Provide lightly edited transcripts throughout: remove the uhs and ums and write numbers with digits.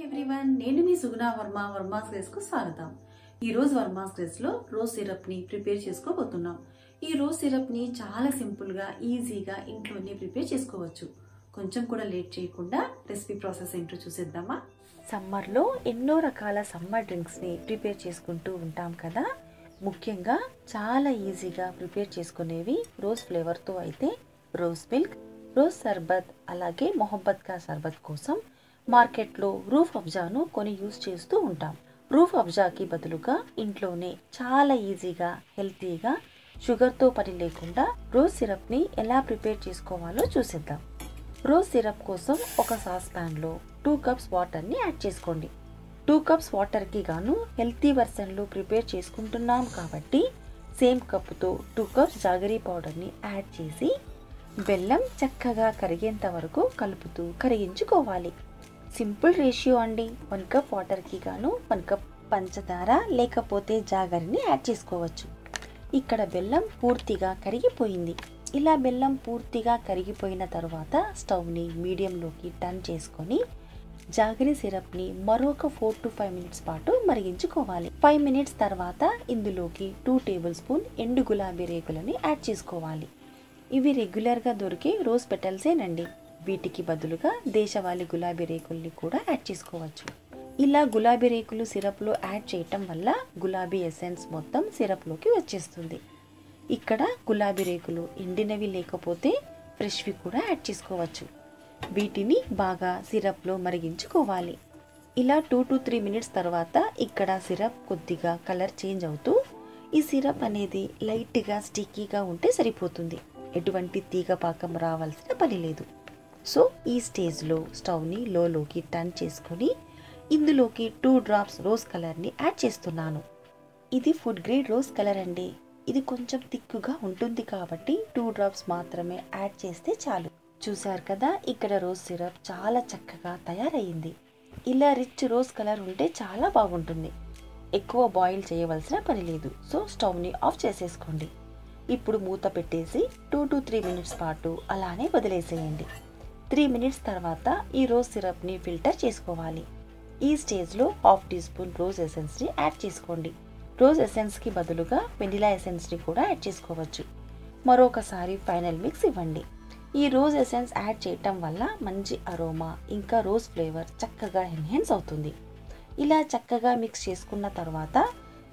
Everyone, నేను మీ Suguna Varma. Varma's grace కు స్వాగతం. ఈ రోజు వర్మాస్ గ్రేస్ లో రోజ్ సిరప్ ని ప్రిపేర్ చేసుకోబోతున్నాం. ఈ రోజ్ సిరప్ ని చాలా సింపుల్ గా ఈజీగా ఇంట్లోనే ప్రిపేర్ చేసుకోవచ్చు. కొంచెం కూడా లేట్ చేయకుండా రెసిపీ ప్రాసెస్ ఏంటో చూసేద్దామా. సమ్మర్ లో ఎన్నో రకాల సమ్మర్ డ్రింక్స్ ని ప్రిపేర్ చేసుకుంటూ ఉంటాం కదా. ముఖ్యంగా చాలా ఈజీగా ప్రిపేర్ చేసుకునేవి రోజ్ ఫ్లేవర్ తో అయితే రోజ్ మిల్క్, రోజ్ సర్బత్, అలాగే మొహబ్బత్ కా సర్బత్ కోసం మార్కెట్లో రూఫ్ అబ్జాను కొని యూజ్ చేస్తూ ఉంటాం. రూఫ్ అబ్జాకి బదులుగా ఇంట్లోనే చాలా ఈజీగా హెల్తీగా షుగర్తో పని లేకుండా రోజ్ సిరప్ని ఎలా ప్రిపేర్ చేసుకోవాలో చూసేద్దాం. రోజ్ సిరప్ కోసం ఒక సాస్ ప్యాన్లో 2 కప్స్ వాటర్ని యాడ్ చేసుకోండి. 2 కప్స్ వాటర్కి గాను హెల్తీ వర్షన్లో ప్రిపేర్ చేసుకుంటున్నాం కాబట్టి సేమ్ కప్పుతో 2 కప్స్ జాగరీ పౌడర్ని యాడ్ చేసి బెల్లం చక్కగా కరిగేంత వరకు కలుపుతూ కరిగించుకోవాలి. సింపుల్ రేషియో అండి. 1 కప్ వాటర్కి గాను 1 కప్ పంచదార లేకపోతే జాగరిని యాడ్ చేసుకోవచ్చు. ఇక్కడ బెల్లం పూర్తిగా కరిగిపోయింది. ఇలా బెల్లం పూర్తిగా కరిగిపోయిన తర్వాత స్టవ్ని మీడియంలోకి టర్న్ చేసుకొని జాగరి సిరప్ని మరొక 4 to 5 మినిట్స్ పాటు మరిగించుకోవాలి. 5 మినిట్స్ తర్వాత ఇందులోకి 2 టేబుల్ స్పూన్ ఎండు గులాబీ రేకులని యాడ్ చేసుకోవాలి. ఇవి రెగ్యులర్గా దొరికే రోజ్ పెటల్సేనండి. వీటికి బదులుగా దేశవాళీ గులాబీ రేకుల్ని కూడా యాడ్ చేసుకోవచ్చు. ఇలా గులాబీ రేకులు సిరప్లో యాడ్ చేయటం వల్ల గులాబీ ఎసెన్స్ మొత్తం సిరప్లోకి వచ్చేస్తుంది. ఇక్కడ గులాబీ రేకులు ఎండినవి లేకపోతే ఫ్రెష్వి కూడా యాడ్ చేసుకోవచ్చు. వీటిని బాగా సిరప్లో మరిగించుకోవాలి. ఇలా 2 to 3 మినిట్స్ తర్వాత ఇక్కడ సిరప్ కొద్దిగా కలర్ చేంజ్ అవుతూ ఈ సిరప్ అనేది లైట్గా స్టిక్కీగా ఉంటే సరిపోతుంది. ఎటువంటి తీగ పాకం రావాల్సిన పని లేదు. సో ఈ స్టేజ్లో స్టవ్ని లోకి టర్న్ చేసుకొని ఇందులోకి 2 డ్రాప్స్ రోజ్ కలర్ని యాడ్ చేస్తున్నాను. ఇది ఫుడ్ గ్రేడ్ రోజ్ కలర్ అండి. ఇది కొంచెం థిక్గా ఉంటుంది కాబట్టి 2 డ్రాప్స్ మాత్రమే యాడ్ చేస్తే చాలు. చూసారు కదా, ఇక్కడ రోజ్ సిరప్ చాలా చక్కగా తయారయ్యింది. ఇలా రిచ్ రోజ్ కలర్ ఉంటే చాలా బాగుంటుంది. ఎక్కువ బాయిల్ చేయవలసిన పని లేదు. సో స్టవ్ని ఆఫ్ చేసేసుకోండి. ఇప్పుడు మూత పెట్టేసి 2 to 3 మినిట్స్ పాటు అలానే వదిలేసేయండి. 3 మినిట్స్ తర్వాత ఈ రోజ్ సిరప్ని ఫిల్టర్ చేసుకోవాలి. ఈ స్టేజ్లో 1/2 టీ స్పూన్ రోజ్ ఎసెన్స్ని యాడ్ చేసుకోండి. రోజ్ ఎసెన్స్కి బదులుగా వెనిలా ఎసెన్స్ని కూడా యాడ్ చేసుకోవచ్చు. మరొకసారి ఫైనల్ మిక్స్ ఇవ్వండి. ఈ రోజ్ ఎసెన్స్ యాడ్ చేయటం వల్ల మంచి అరోమా ఇంకా రోజ్ ఫ్లేవర్ చక్కగా ఎన్హాన్స్ అవుతుంది. ఇలా చక్కగా మిక్స్ చేసుకున్న తర్వాత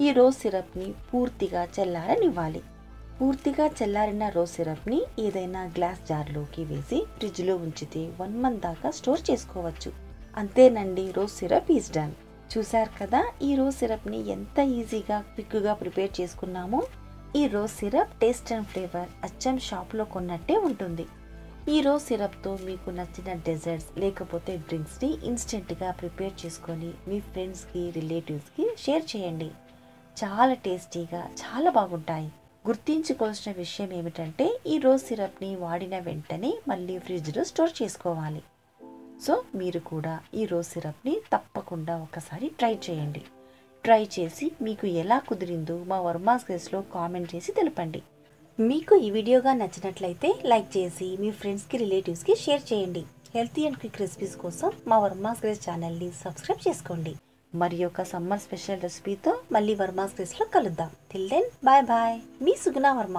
ఈ రోజ్ సిరప్ని పూర్తిగా చల్లారనివ్వాలి. పూర్తిగా చల్లారిన రోజ్ సిరప్ని ఏదైనా గ్లాస్ జార్లోకి వేసి ఫ్రిడ్జ్లో ఉంచితే 1 మంత్ దాకా స్టోర్ చేసుకోవచ్చు. అంతేనండి, రోజ్ సిరప్ ఈజ్ డన్. చూసారు కదా ఈ రోజ్ సిరప్ని ఎంత ఈజీగా క్విక్గా ప్రిపేర్ చేసుకున్నామో. ఈ rose syrup taste and flavour అచ్చం షాప్లో కొన్నట్టే ఉంటుంది. ఈ రోజ్ సిరప్తో మీకు నచ్చిన డెజర్ట్స్ లేకపోతే డ్రింక్స్ని ఇన్స్టెంట్గా ప్రిపేర్ చేసుకొని మీ ఫ్రెండ్స్కి రిలేటివ్స్కి షేర్ చేయండి. చాలా టేస్టీగా చాలా బాగుంటాయి. గుర్తించుకోవాల్సిన విషయం ఏమిటంటే ఈ రోజ్ సిరప్ని వాడిన వెంటనే మళ్ళీ ఫ్రిడ్జ్లో స్టోర్ చేసుకోవాలి. సో మీరు కూడా ఈ రోజ్ సిరప్ని తప్పకుండా ఒకసారి ట్రై చేయండి. ట్రై చేసి మీకు ఎలా కుదిరిందో మా వర్మాస్ గ్రేస్లో కామెంట్ చేసి తెలపండి. మీకు ఈ వీడియోగా నచ్చినట్లయితే లైక్ చేసి మీ ఫ్రెండ్స్కి రిలేటివ్స్కి షేర్ చేయండి. హెల్తీ అండ్ క్విక్ రెసిపీస్ కోసం మా వర్మాస్ గ్రేస్ ఛానల్ని సబ్స్క్రైబ్ చేసుకోండి. మరి ఒక సమ్మర్ స్పెషల్ రెసిపీతో మళ్ళీ వర్మాస్ గ్రేస్లో కలుద్దాం. Till then bye bye. మీ సుగుణ వర్మ.